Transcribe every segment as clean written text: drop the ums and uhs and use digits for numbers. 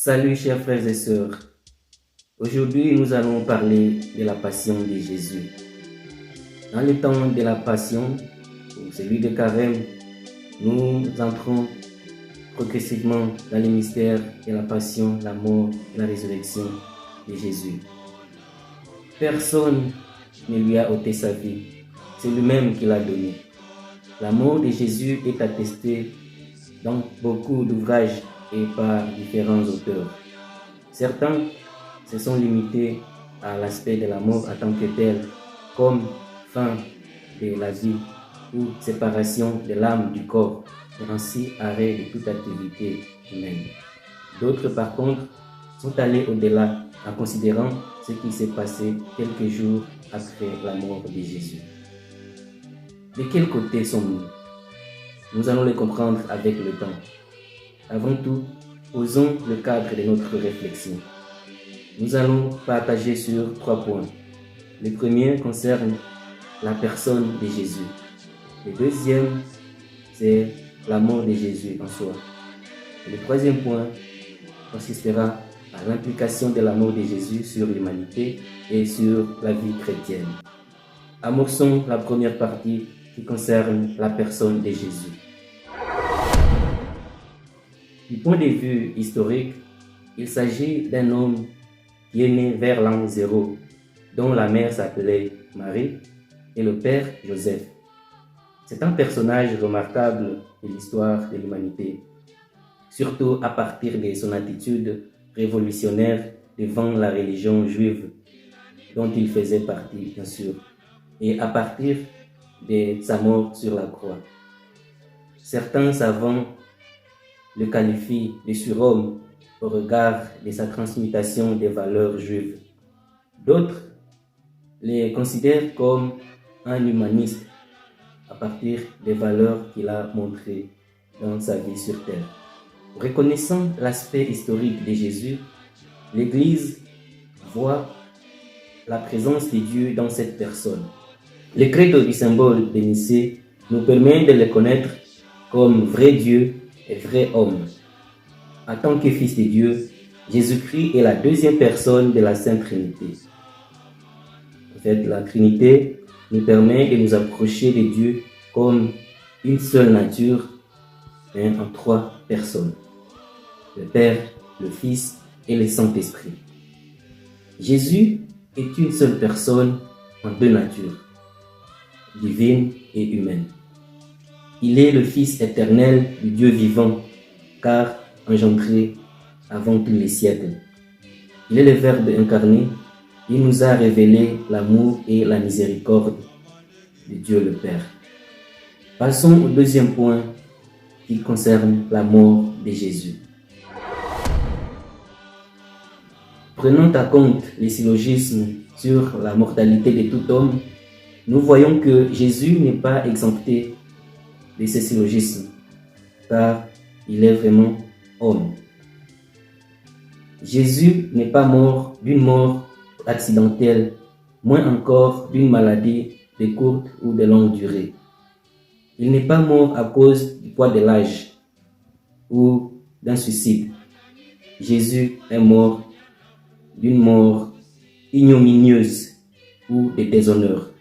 Salut chers frères et sœurs, aujourd'hui nous allons parler de la passion de Jésus. Dans le temps de la passion, ou celui de Carême, nous entrons progressivement dans le mystère de la passion, la mort et la résurrection de Jésus. Personne ne lui a ôté sa vie, c'est lui-même qui l'a donnée. La mort de Jésus est attestée dans beaucoup d'ouvrages et par différents auteurs. Certains se sont limités à l'aspect de la mort en tant que tel, comme fin de la vie ou séparation de l'âme du corps, et ainsi arrêt de toute activité humaine. D'autres, par contre, sont allés au-delà en considérant ce qui s'est passé quelques jours après la mort de Jésus. De quel côté sommes-nous? Nous allons le comprendre avec le temps. Avant tout, posons le cadre de notre réflexion. Nous allons partager sur 3 points. Le premier concerne la personne de Jésus. Le deuxième, c'est la mort de Jésus en soi. Et le troisième point consistera à l'implication de la mort de Jésus sur l'humanité et sur la vie chrétienne. Amorçons la première partie qui concerne la personne de Jésus. Du point de vue historique, il s'agit d'un homme qui est né vers l'an 0, dont la mère s'appelait Marie et le père Joseph. C'est un personnage remarquable de l'histoire de l'humanité, surtout à partir de son attitude révolutionnaire devant la religion juive, dont il faisait partie, bien sûr, et à partir de sa mort sur la croix. Certains savants le qualifient de surhomme au regard de sa transmutation des valeurs juives. D'autres le considèrent comme un humaniste à partir des valeurs qu'il a montrées dans sa vie sur terre. Reconnaissant l'aspect historique de Jésus, l'Église voit la présence de Dieu dans cette personne. Le credo du symbole de Nicée nous permet de le connaître comme vrai Dieu et vrai homme. En tant que Fils de Dieu, Jésus-Christ est la deuxième personne de la Sainte Trinité. En fait, la Trinité nous permet de nous approcher de Dieu comme une seule nature, en 3 personnes. Le Père, le Fils et le Saint-Esprit. Jésus est une seule personne en 2 natures, divine et humaine. Il est le Fils éternel du Dieu vivant, car engendré avant tous les siècles. Il est le Verbe incarné, il nous a révélé l'amour et la miséricorde de Dieu le Père. Passons au deuxième point qui concerne la mort de Jésus. Prenant en compte les syllogismes sur la mortalité de tout homme, nous voyons que Jésus n'est pas exempté de ces syllogismes, car il est vraiment homme. Jésus n'est pas mort d'une mort accidentelle, moins encore d'une maladie de courte ou de longue durée. Il n'est pas mort à cause du poids de l'âge ou d'un suicide. Jésus est mort d'une mort ignominieuse ou de déshonneur.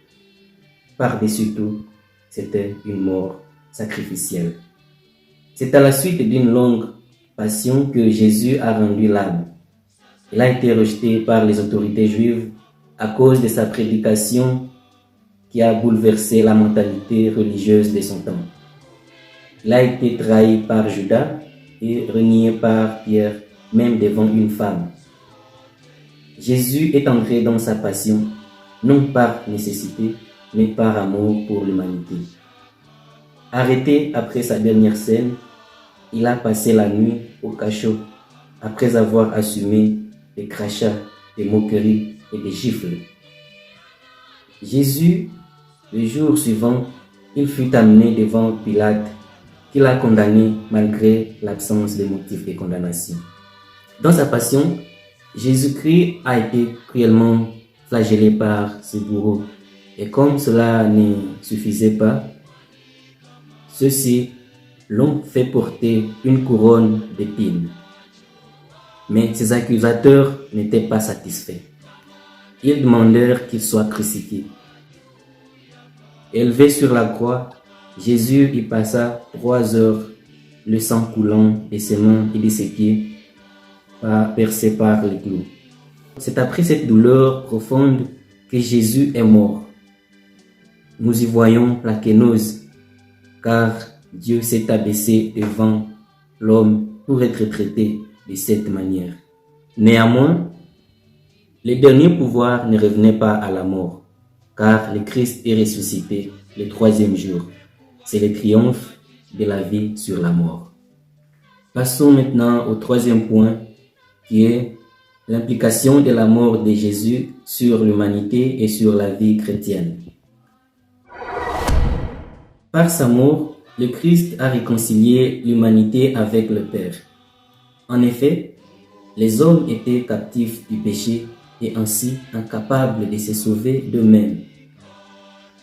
Par-dessus tout, c'était une mort sacrificielle. C'est à la suite d'une longue passion que Jésus a rendu l'âme. Il a été rejeté par les autorités juives à cause de sa prédication qui a bouleversé la mentalité religieuse de son temps. Il a été trahi par Judas et renié par Pierre, même devant une femme. Jésus est entré dans sa passion, non par nécessité, mais par amour pour l'humanité. Arrêté après sa dernière scène, il a passé la nuit au cachot après avoir assumé des crachats, des moqueries et des gifles. Jésus, le jour suivant, il fut amené devant Pilate, qui l'a condamné malgré l'absence de motifs de condamnation. Dans sa passion, Jésus-Christ a été cruellement flagellé par ses bourreaux. Et comme cela ne suffisait pas, ceux-ci l'ont fait porter une couronne d'épines. Mais ses accusateurs n'étaient pas satisfaits. Ils demandèrent qu'il soit crucifié. Élevé sur la croix, Jésus y passa 3 heures, le sang coulant de ses mains et de ses pieds, percé par les clous. C'est après cette douleur profonde que Jésus est mort. Nous y voyons la kénose, car Dieu s'est abaissé devant l'homme pour être traité de cette manière. Néanmoins, le dernier pouvoir ne revenait pas à la mort, car le Christ est ressuscité le 3e jour. C'est le triomphe de la vie sur la mort. Passons maintenant au 3e point, qui est l'implication de la mort de Jésus sur l'humanité et sur la vie chrétienne. Par sa mort, le Christ a réconcilié l'humanité avec le Père. En effet, les hommes étaient captifs du péché et ainsi incapables de se sauver d'eux-mêmes.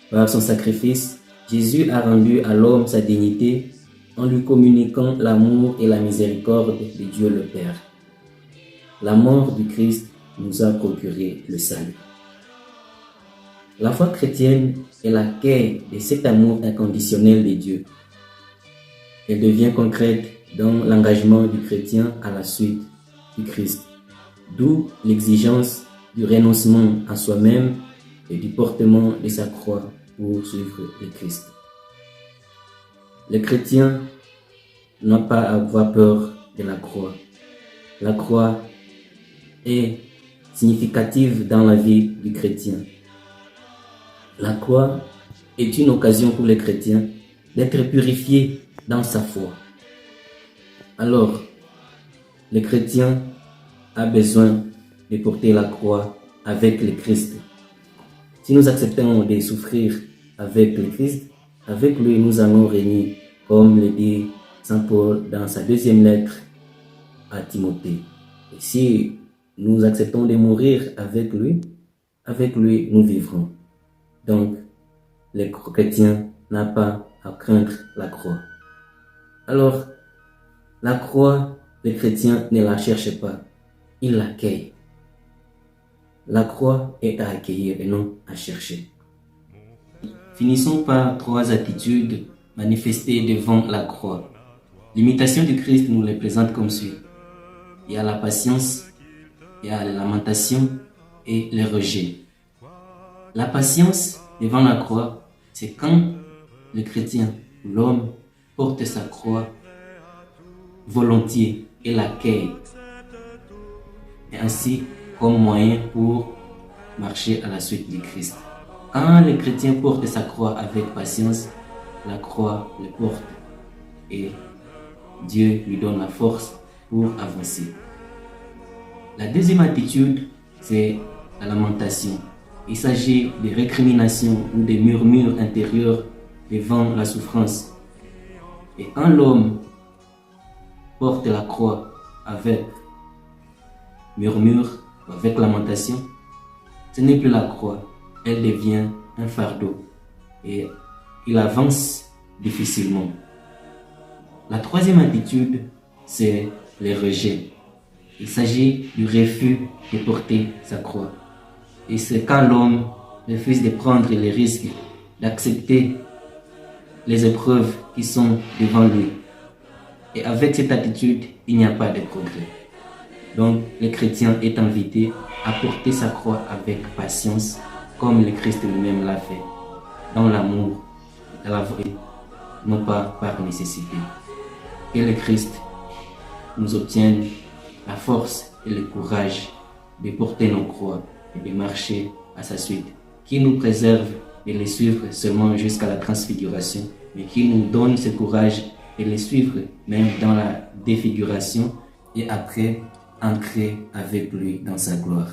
Par son sacrifice, Jésus a rendu à l'homme sa dignité en lui communiquant l'amour et la miséricorde de Dieu le Père. La mort du Christ nous a procuré le salut. La foi chrétienne est la quête de cet amour inconditionnel de Dieu. Elle devient concrète dans l'engagement du chrétien à la suite du Christ, d'où l'exigence du renoncement à soi-même et du portement de sa croix pour suivre le Christ. Le chrétien n'a pas à avoir peur de la croix. La croix est significative dans la vie du chrétien. La croix est une occasion pour les chrétiens d'être purifiés dans sa foi. Alors, le chrétien a besoin de porter la croix avec le Christ. Si nous acceptons de souffrir avec le Christ, avec lui nous allons régner, comme le dit Saint Paul dans sa 2e lettre à Timothée. Et si nous acceptons de mourir avec lui nous vivrons. Donc, le chrétien n'a pas à craindre la croix. Alors, la croix, le chrétien ne la cherche pas, il l'accueille. La croix est à accueillir et non à chercher. Finissons par 3 attitudes manifestées devant la croix. L'imitation du Christ nous les présente comme suit. Il y a la patience, il y a la lamentation et le rejet. La patience devant la croix, c'est quand le chrétien, l'homme, porte sa croix volontiers et l'accueille. Et ainsi comme moyen pour marcher à la suite du Christ. Quand le chrétien porte sa croix avec patience, la croix le porte et Dieu lui donne la force pour avancer. La 2e attitude, c'est la lamentation. Il s'agit de récriminations ou de murmures intérieurs devant la souffrance. Et quand l'homme porte la croix avec murmure, avec lamentation, ce n'est plus la croix, elle devient un fardeau et il avance difficilement. La 3e attitude, c'est le rejet. Il s'agit du refus de porter sa croix. Et c'est quand l'homme refuse de prendre les risques, d'accepter les épreuves qui sont devant lui. Et avec cette attitude, il n'y a pas de progrès. Donc, le chrétien est invité à porter sa croix avec patience, comme le Christ lui-même l'a fait, dans l'amour, dans la vraie, non pas par nécessité. Que le Christ nous obtienne la force et le courage de porter nos croix et de marcher à sa suite, qui nous préserve de les suivre seulement jusqu'à la transfiguration, mais qui nous donne ce courage de les suivre même dans la défiguration et après entrer avec lui dans sa gloire.